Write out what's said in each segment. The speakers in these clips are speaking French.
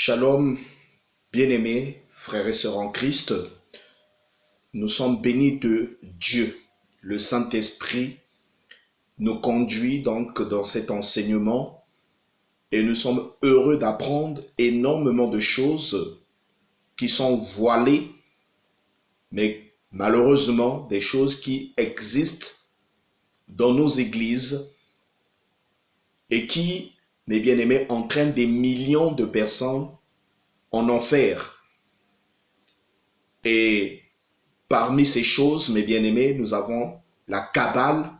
Shalom, bien-aimés, frères et sœurs en Christ, nous sommes bénis de Dieu. Le Saint-Esprit nous conduit donc dans cet enseignement et nous sommes heureux d'apprendre énormément de choses qui sont voilées, mais malheureusement des choses qui existent dans nos églises et qui, mes bien-aimés, entraînent des millions de personnes en enfer. Et parmi ces choses, mes bien-aimés, nous avons la Kabbale,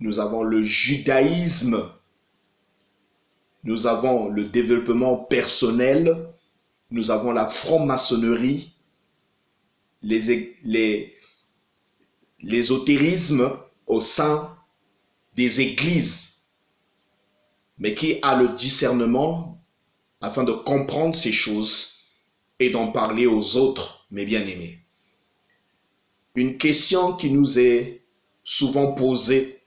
nous avons le judaïsme, nous avons le développement personnel, nous avons la franc-maçonnerie, l'ésotérisme au sein des églises. Mais qui a le discernement afin de comprendre ces choses et d'en parler aux autres, mes bien-aimés. Une question qui nous est souvent posée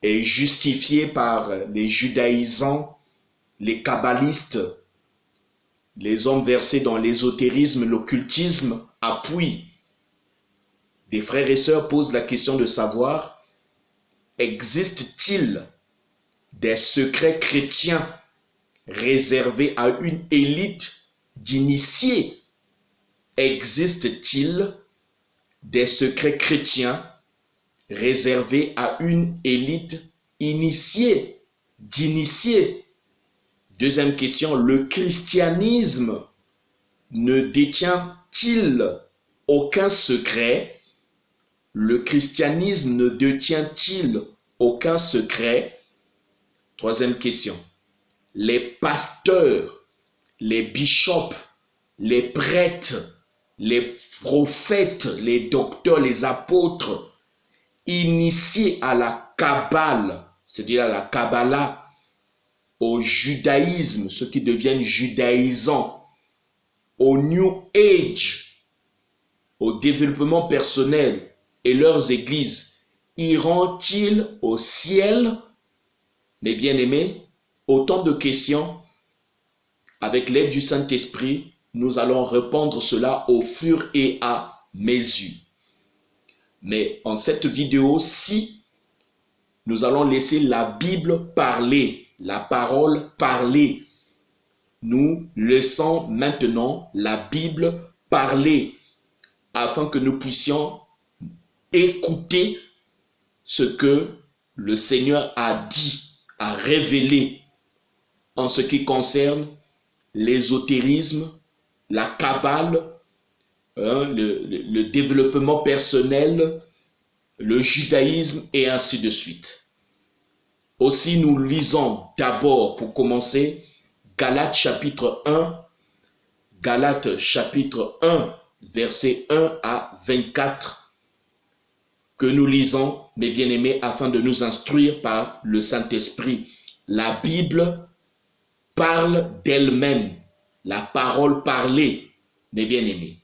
et justifiée par les judaïsants, les kabbalistes, les hommes versés dans l'ésotérisme, l'occultisme, appuient. Des frères et sœurs posent la question de savoir, existe-t-il des secrets chrétiens réservés à une élite d'initiés? Existe-t-il des secrets chrétiens réservés à une élite initiée, d'initiés? Deuxième question, le christianisme ne détient-il aucun secret? Le christianisme ne détient-il aucun secret? Troisième question, les pasteurs, les bishops, les prêtres, les prophètes, les docteurs, les apôtres, initiés à la Kabbale, c'est-à-dire à la Kabbalah, au judaïsme, ceux qui deviennent judaïsants, au New Age, au développement personnel et leurs églises, iront-ils au ciel? Mes bien-aimés, autant de questions. Avec l'aide du Saint-Esprit, nous allons répondre cela au fur et à mesure. Mais en cette vidéo-ci, nous allons laisser la Bible parler, la parole parler. Nous laissons maintenant la Bible parler afin que nous puissions écouter ce que le Seigneur a dit, a révélé en ce qui concerne l'ésotérisme, la Kabbale, le développement personnel, le judaïsme et ainsi de suite. Aussi, nous lisons d'abord, pour commencer, Galates chapitre 1, Galates chapitre 1, versets 1 à 24, que nous lisons, mes bien-aimés, afin de nous instruire par le Saint-Esprit. La Bible parle d'elle-même, la parole parlée, mes bien-aimés.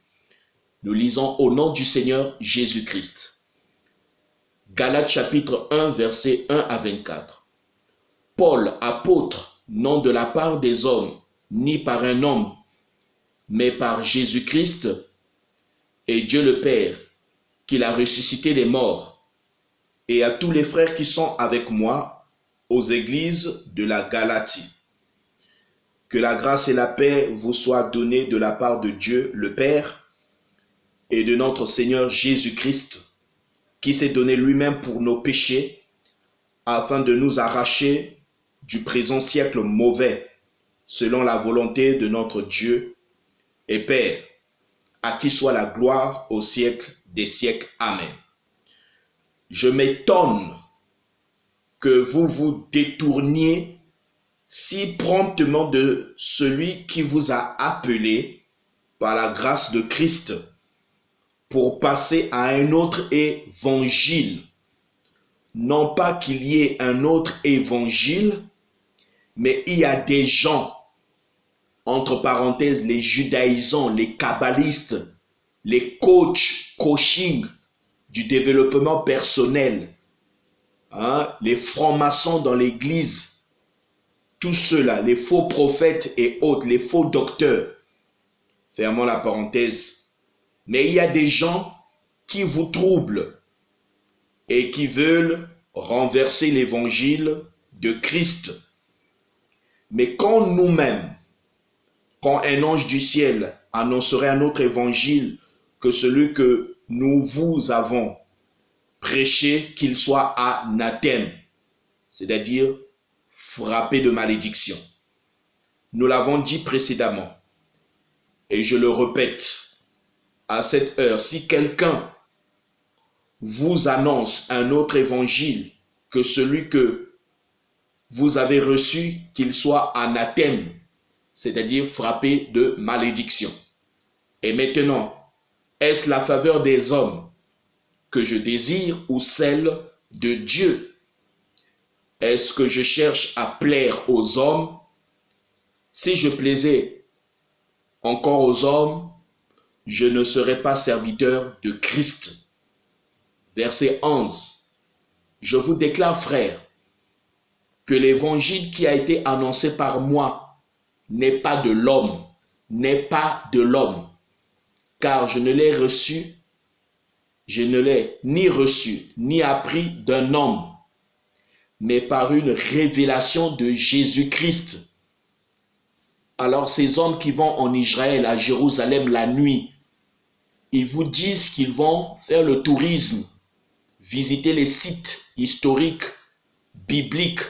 Nous lisons au nom du Seigneur Jésus-Christ. Galates chapitre 1, versets 1 à 24. Paul, apôtre, non de la part des hommes, ni par un homme, mais par Jésus-Christ et Dieu le Père, qu'il a ressuscité les morts, et à tous les frères qui sont avec moi aux églises de la Galatie. Que la grâce et la paix vous soient données de la part de Dieu le Père et de notre Seigneur Jésus-Christ, qui s'est donné lui-même pour nos péchés, afin de nous arracher du présent siècle mauvais, selon la volonté de notre Dieu et Père, à qui soit la gloire au siècle des siècles. Amen. Je m'étonne que vous vous détourniez si promptement de celui qui vous a appelé par la grâce de Christ pour passer à un autre évangile. Non pas qu'il y ait un autre évangile, mais il y a des gens, entre parenthèses, les judaïsants, les kabbalistes, les coaching du développement personnel, les francs-maçons dans l'église, tous ceux-là, les faux prophètes et autres, les faux docteurs, fermons la parenthèse, mais il y a des gens qui vous troublent et qui veulent renverser l'évangile de Christ. Mais quand nous-mêmes, quand un ange du ciel annoncerait un autre évangile que celui que nous vous avons prêché, qu'il soit anathème, c'est-à-dire frappé de malédiction. Nous l'avons dit précédemment, et je le répète, à cette heure, si quelqu'un vous annonce un autre évangile que celui que vous avez reçu, qu'il soit anathème, c'est-à-dire frappé de malédiction. Et maintenant, est-ce la faveur des hommes que je désire ou celle de Dieu? Est-ce que je cherche à plaire aux hommes? Si je plaisais encore aux hommes, je ne serais pas serviteur de Christ. Verset 11. Je vous déclare, frères, que l'évangile qui a été annoncé par moi n'est pas de l'homme, car je ne l'ai reçu, je ne l'ai ni reçu, ni appris d'un homme, mais par une révélation de Jésus-Christ. Alors ces hommes qui vont en Israël, à Jérusalem la nuit, ils vous disent qu'ils vont faire le tourisme, visiter les sites historiques, bibliques,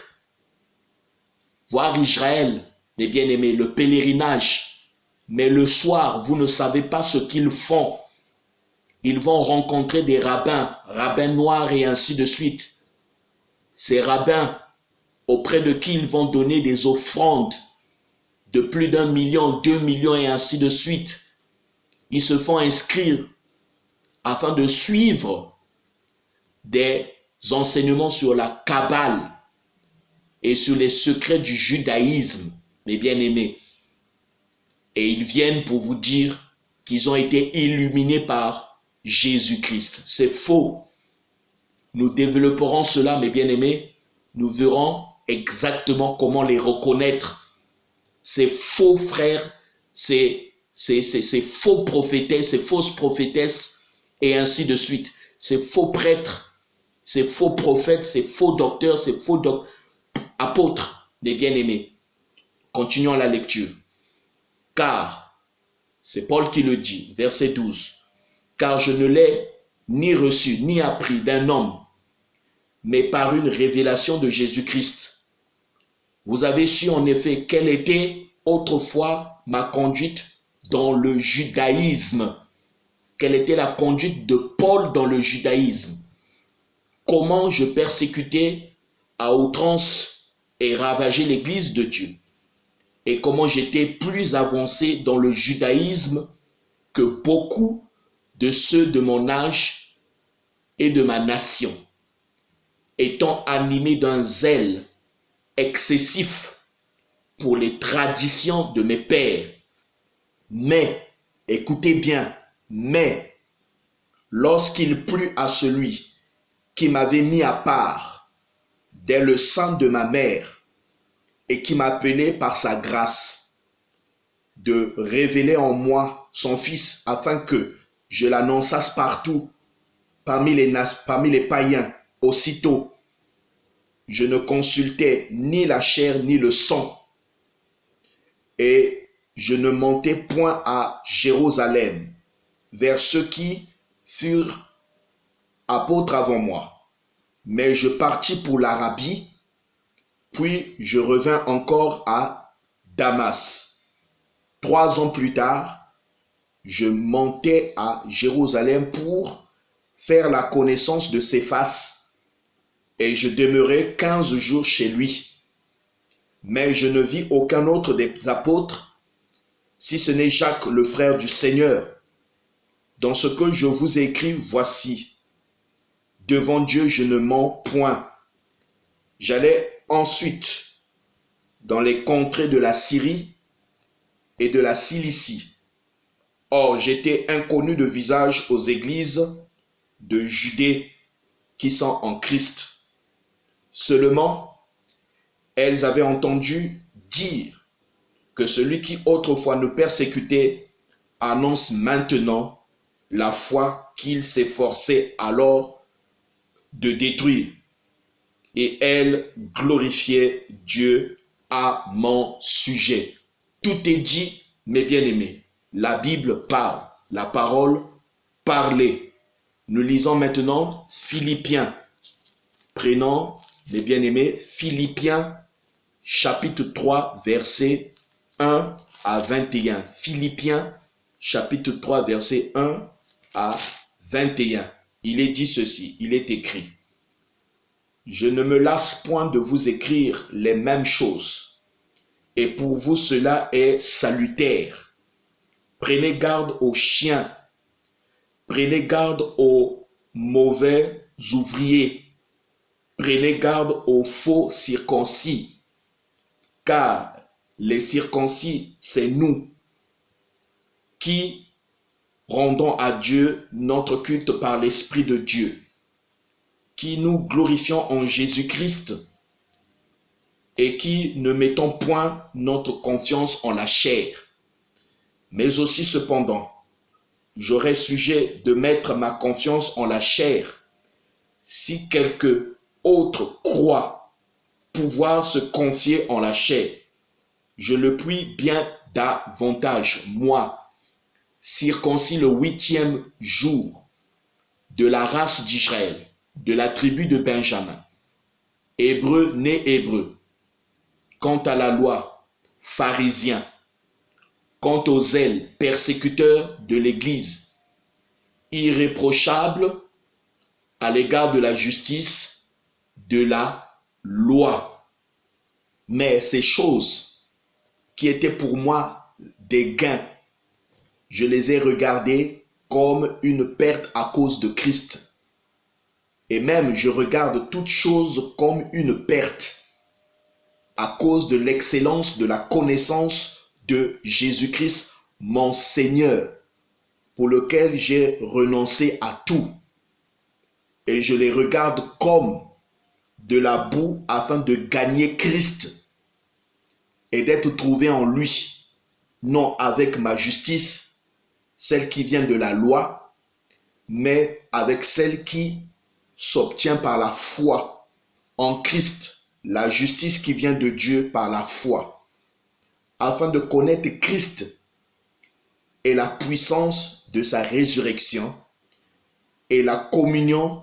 voir Israël, les bien-aimés, le pèlerinage. Mais le soir, vous ne savez pas ce qu'ils font. Ils vont rencontrer des rabbins, rabbins noirs et ainsi de suite. Ces rabbins, auprès de qui ils vont donner des offrandes de plus d'1 million, 2 millions et ainsi de suite. Ils se font inscrire afin de suivre des enseignements sur la Kabbale et sur les secrets du judaïsme, mes bien-aimés. Et ils viennent pour vous dire qu'ils ont été illuminés par Jésus-Christ. C'est faux. Nous développerons cela, mes bien-aimés. Nous verrons exactement comment les reconnaître. Ces faux frères, ces faux prophétesses, ces fausses prophétesses, et ainsi de suite. Ces faux prêtres, ces faux prophètes, ces faux docteurs, ces faux apôtres, les bien-aimés. Continuons la lecture. Car, c'est Paul qui le dit, verset 12, car je ne l'ai ni reçu, ni appris d'un homme, mais par une révélation de Jésus-Christ. Vous avez su en effet quelle était autrefois ma conduite dans le judaïsme. Quelle était la conduite de Paul dans le judaïsme. Comment je persécutais à outrance et ravageais l'église de Dieu. Et comment j'étais plus avancé dans le judaïsme que beaucoup de ceux de mon âge et de ma nation, étant animé d'un zèle excessif pour les traditions de mes pères. Mais, écoutez bien, mais, lorsqu'il plut à celui qui m'avait mis à part dès le sein de ma mère et qui m'appelait par sa grâce de révéler en moi son Fils afin que je l'annonçasse partout parmi les païens, aussitôt, je ne consultais ni la chair ni le sang, et je ne montais point à Jérusalem vers ceux qui furent apôtres avant moi, mais je partis pour l'Arabie, puis je revins encore à Damas. 3 ans plus tard, je montais à Jérusalem pour faire la connaissance de Céphas, et je demeurai 15 jours chez lui. Mais je ne vis aucun autre des apôtres, si ce n'est Jacques, le frère du Seigneur. Dans ce que je vous ai écrit, voici, devant Dieu, je ne mens point. J'allais ensuite dans les contrées de la Syrie et de la Cilicie. Or, j'étais inconnu de visage aux églises de Judée qui sont en Christ. Seulement, elles avaient entendu dire que celui qui autrefois nous persécutait annonce maintenant la foi qu'il s'efforçait alors de détruire. Et elle glorifiait Dieu à mon sujet. Tout est dit, mes bien-aimés. La Bible parle, la parole parlée. Nous lisons maintenant Philippiens. Prenons, mes bien-aimés, Philippiens chapitre 3, versets 1 à 21. Philippiens chapitre 3, versets 1 à 21. Il est dit ceci, il est écrit. Je ne me lasse point de vous écrire les mêmes choses, et pour vous cela est salutaire. Prenez garde aux chiens, prenez garde aux mauvais ouvriers, prenez garde aux faux circoncis, car les circoncis, c'est nous qui rendons à Dieu notre culte par l'Esprit de Dieu, qui nous glorifions en Jésus-Christ et qui ne mettons point notre confiance en la chair. Mais aussi cependant, j'aurais sujet de mettre ma confiance en la chair si quelque autre croit pouvoir se confier en la chair. Je le puis bien davantage, moi, circoncis le 8e jour de la race d'Israël, de la tribu de Benjamin, hébreu né hébreu, quant à la loi, pharisien, quant aux zèles, persécuteurs de l'Église, irréprochable à l'égard de la justice, de la loi. Mais ces choses qui étaient pour moi des gains, je les ai regardées comme une perte à cause de Christ. Et même je regarde toutes choses comme une perte à cause de l'excellence de la connaissance de Jésus-Christ, mon Seigneur, pour lequel j'ai renoncé à tout. Et je les regarde comme de la boue afin de gagner Christ et d'être trouvé en lui, non avec ma justice, celle qui vient de la loi, mais avec celle qui s'obtient par la foi en Christ, la justice qui vient de Dieu par la foi, afin de connaître Christ et la puissance de sa résurrection et la communion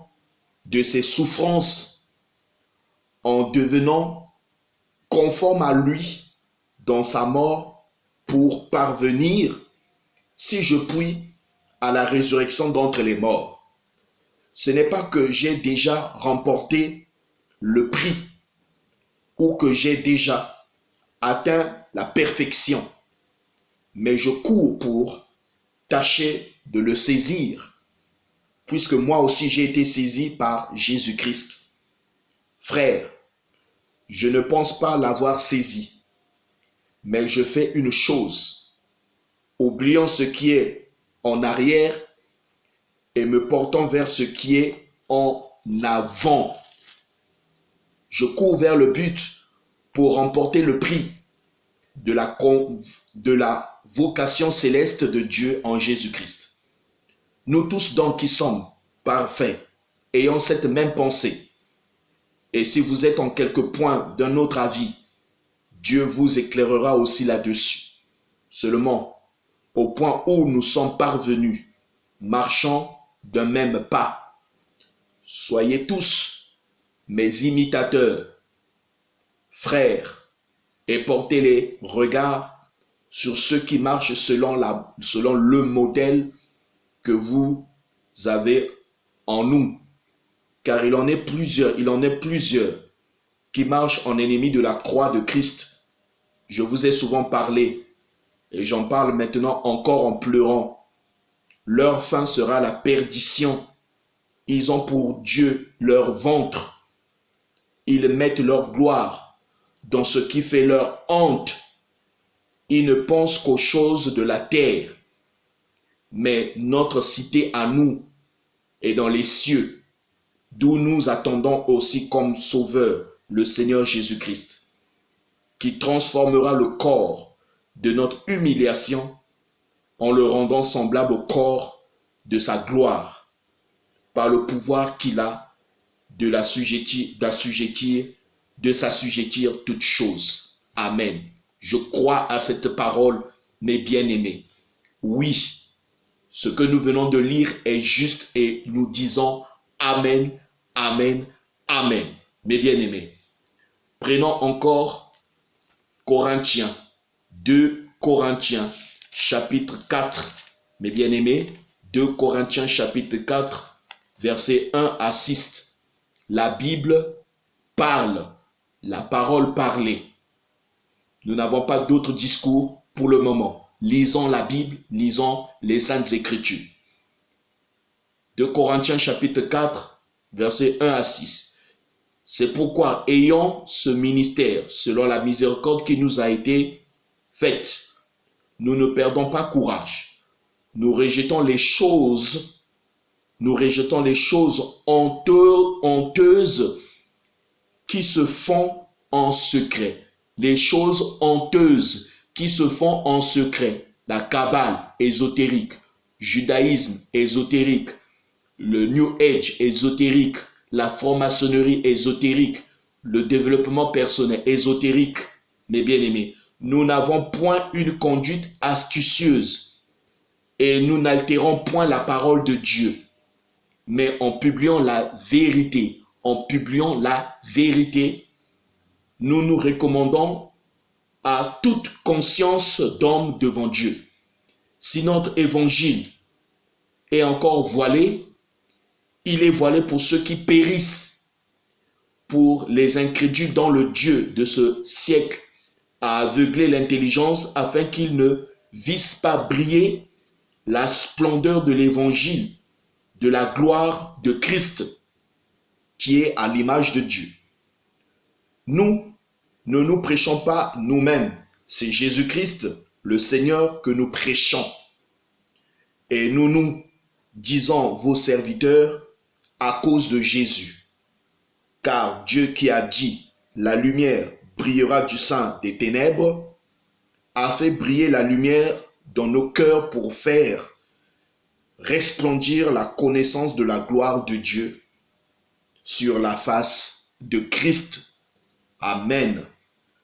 de ses souffrances, en devenant conforme à lui dans sa mort pour parvenir, si je puis, à la résurrection d'entre les morts. Ce n'est pas que j'ai déjà remporté le prix ou que j'ai déjà atteint la perfection, mais je cours pour tâcher de le saisir, puisque moi aussi j'ai été saisi par Jésus-Christ. Frère, je ne pense pas l'avoir saisi, mais je fais une chose, oubliant ce qui est en arrière et me portant vers ce qui est en avant. Je cours vers le but pour remporter le prix de la vocation céleste de Dieu en Jésus-Christ. Nous tous donc qui sommes parfaits, ayant cette même pensée, et si vous êtes en quelque point d'un autre avis, Dieu vous éclairera aussi là-dessus. Seulement, au point où nous sommes parvenus, marchons d'un même pas. Soyez tous mes imitateurs, frères, et portez les regards sur ceux qui marchent selon le modèle que vous avez en nous. Car il en est plusieurs qui marchent en ennemis de la croix de Christ. Je vous ai souvent parlé, et j'en parle maintenant encore en pleurant. Leur fin sera la perdition. Ils ont pour Dieu leur ventre. Ils mettent leur gloire dans ce qui fait leur honte. Ils ne pensent qu'aux choses de la terre. Mais notre cité à nous est dans les cieux, d'où nous attendons aussi comme sauveur le Seigneur Jésus-Christ. qui transformera le corps de notre humiliation en le rendant semblable au corps de sa gloire, par le pouvoir qu'il a de s'assujettir toutes choses. Amen. Je crois à cette parole, mes bien-aimés. Oui, ce que nous venons de lire est juste et nous disons Amen, Amen, Amen. Mes bien-aimés, prenons encore Corinthiens, 2 Corinthiens, chapitre 4. Mes bien-aimés, 2 Corinthiens, chapitre 4, versets 1 à 6. La Bible parle, la parole parlée. Nous n'avons pas d'autre discours pour le moment. Lisons la Bible, lisons les Saintes Écritures. 2 Corinthiens chapitre 4, versets 1 à 6. C'est pourquoi, ayant ce ministère, selon la miséricorde qui nous a été faite, nous ne perdons pas courage. Nous rejetons les choses honteuses qui se font en secret. Les choses honteuses qui se font en secret. La Kabbale ésotérique, judaïsme ésotérique, le New Age ésotérique, la franc-maçonnerie ésotérique, le développement personnel ésotérique. Mes bien-aimés, nous n'avons point une conduite astucieuse et nous n'altérons point la parole de Dieu, mais en publiant la vérité, nous nous recommandons à toute conscience d'homme devant Dieu. Si notre évangile est encore voilé, il est voilé pour ceux qui périssent, pour les incrédules dont le Dieu de ce siècle a aveuglé l'intelligence afin qu'ils ne vissent pas briller la splendeur de l'évangile, de la gloire de Christ, qui est à l'image de Dieu. Nous ne nous prêchons pas nous-mêmes, c'est Jésus-Christ, le Seigneur, que nous prêchons. Et nous nous disons vos serviteurs à cause de Jésus. Car Dieu qui a dit, la lumière brillera du sein des ténèbres, a fait briller la lumière dans nos cœurs pour faire resplendir la connaissance de la gloire de Dieu sur la face de Christ. Amen.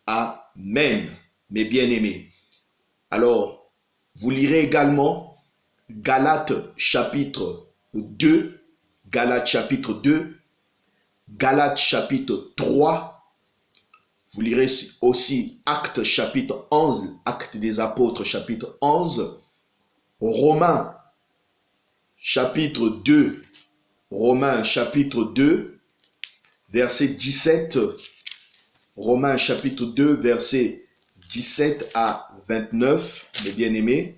Amen, mes bien-aimés. Alors, vous lirez également Galates chapitre 2, Galates chapitre 2, Galates chapitre 3. Vous lirez aussi Actes chapitre 11, Actes des Apôtres chapitre 11, Romains chapitre 2, Romains chapitre 2, verset 17, Romains chapitre 2, verset 17 à 29, mes bien-aimés.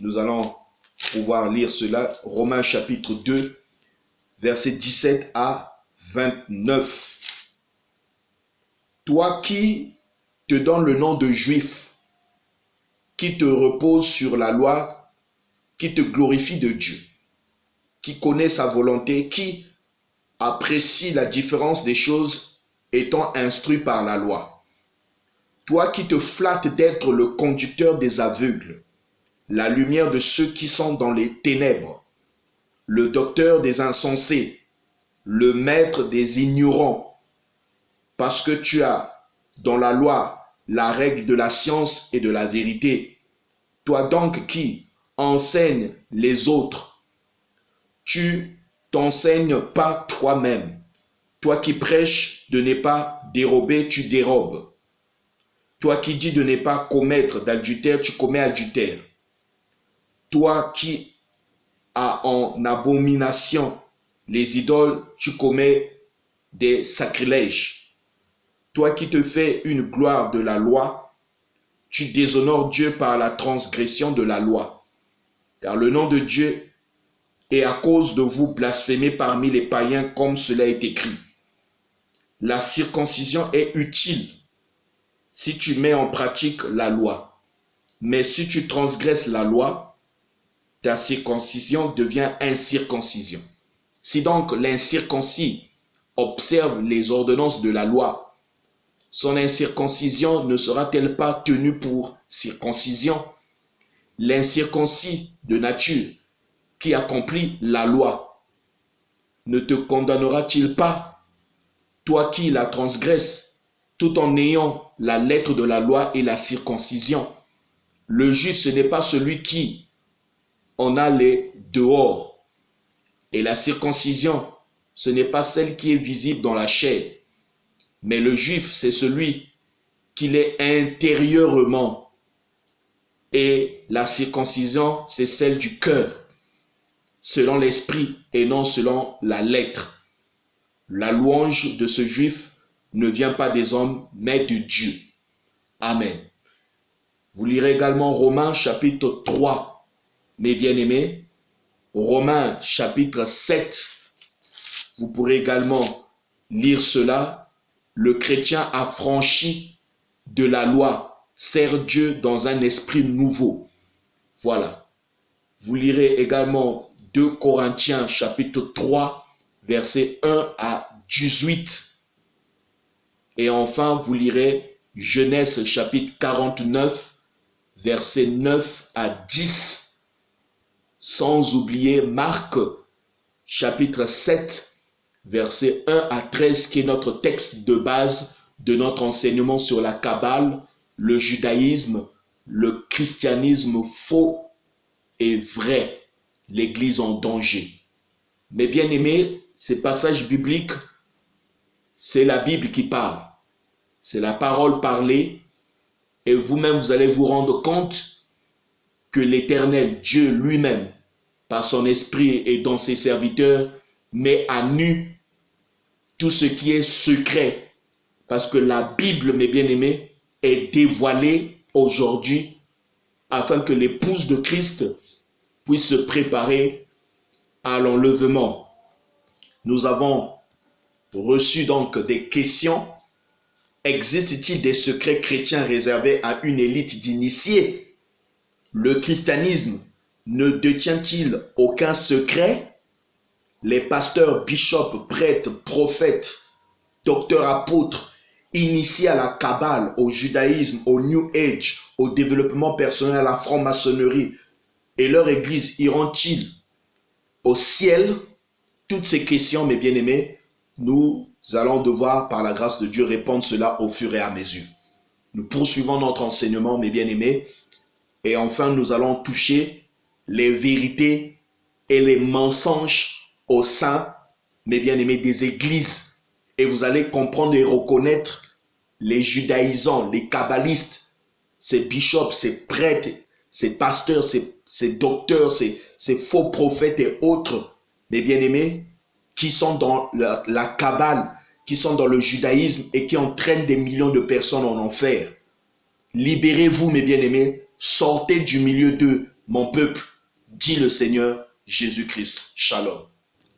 Nous allons pouvoir lire cela. Romains chapitre 2, verset 17 à 29. Toi qui te donnes le nom de juif, qui te repose sur la loi, qui te glorifie de Dieu, qui connaît sa volonté, qui apprécie la différence des choses étant instruit par la loi. Toi qui te flattes d'être le conducteur des aveugles, la lumière de ceux qui sont dans les ténèbres, le docteur des insensés, le maître des ignorants, parce que tu as dans la loi la règle de la science et de la vérité. Toi donc qui enseignes les autres, tu t'enseignes pas toi-même. Toi qui prêches de ne pas dérober, tu dérobes. Toi qui dis de ne pas commettre d'adultère, tu commets adultère. Toi qui as en abomination les idoles, tu commets des sacrilèges. Toi qui te fais une gloire de la loi, tu déshonores Dieu par la transgression de la loi. Car le nom de Dieu est à cause de vous blasphémé parmi les païens comme cela est écrit. La circoncision est utile si tu mets en pratique la loi. Mais si tu transgresses la loi, ta circoncision devient incirconcision. Si donc l'incirconcis observe les ordonnances de la loi, son incirconcision ne sera-t-elle pas tenue pour circoncision? L'incirconcis de nature qui accomplit la loi ne te condamnera-t-il pas, toi qui la transgresses, tout en ayant la lettre de la loi et la circoncision? Le juif, ce n'est pas celui qui en a les dehors, et la circoncision, ce n'est pas celle qui est visible dans la chair, mais le juif, c'est celui qui l'est intérieurement, et la circoncision, c'est celle du cœur, selon l'esprit et non selon la lettre. La louange de ce juif ne vient pas des hommes, mais de Dieu. Amen. Vous lirez également Romains chapitre 3, mes bien-aimés. Romains chapitre 7, vous pourrez également lire cela. Le chrétien affranchi de la loi sert Dieu dans un esprit nouveau. Voilà. Vous lirez également 2 Corinthiens chapitre 3, versets 1 à 18. Et enfin, vous lirez Genèse chapitre 49, versets 9 à 10. Sans oublier Marc chapitre 7, versets 1 à 13, qui est notre texte de base de notre enseignement sur la Kabbale, le judaïsme, le christianisme faux et vrai, l'Église en danger. Mais bien aimés, ces passages bibliques, c'est la Bible qui parle. C'est la parole parlée. Et vous-même, vous allez vous rendre compte que l'Éternel, Dieu lui-même, par son esprit et dans ses serviteurs, met à nu tout ce qui est secret. Parce que la Bible, mes bien-aimés, est dévoilée aujourd'hui afin que l'épouse de Christ puisse se préparer à l'enlèvement. Nous avons reçu donc des questions. Existe-t-il des secrets chrétiens réservés à une élite d'initiés? Le christianisme ne détient-il aucun secret? Les pasteurs, bishops, prêtres, prophètes, docteurs, apôtres, initiés à la Kabbale, au judaïsme, au New Age, au développement personnel, à la franc-maçonnerie, et leur église iront-ils au ciel? Toutes ces questions, mes bien-aimés, nous allons devoir, par la grâce de Dieu, répondre cela au fur et à mesure. Nous poursuivons notre enseignement, mes bien-aimés, et enfin, nous allons toucher les vérités et les mensonges au sein, mes bien-aimés, des églises. Et vous allez comprendre et reconnaître les judaïsants, les kabbalistes, ces bishops, ces prêtres, ces pasteurs, ces docteurs, ces faux prophètes et autres, mes bien-aimés, qui sont dans la Kabbale, qui sont dans le judaïsme et qui entraînent des millions de personnes en enfer. Libérez-vous, mes bien-aimés, sortez du milieu d'eux, mon peuple, dit le Seigneur Jésus-Christ. Shalom.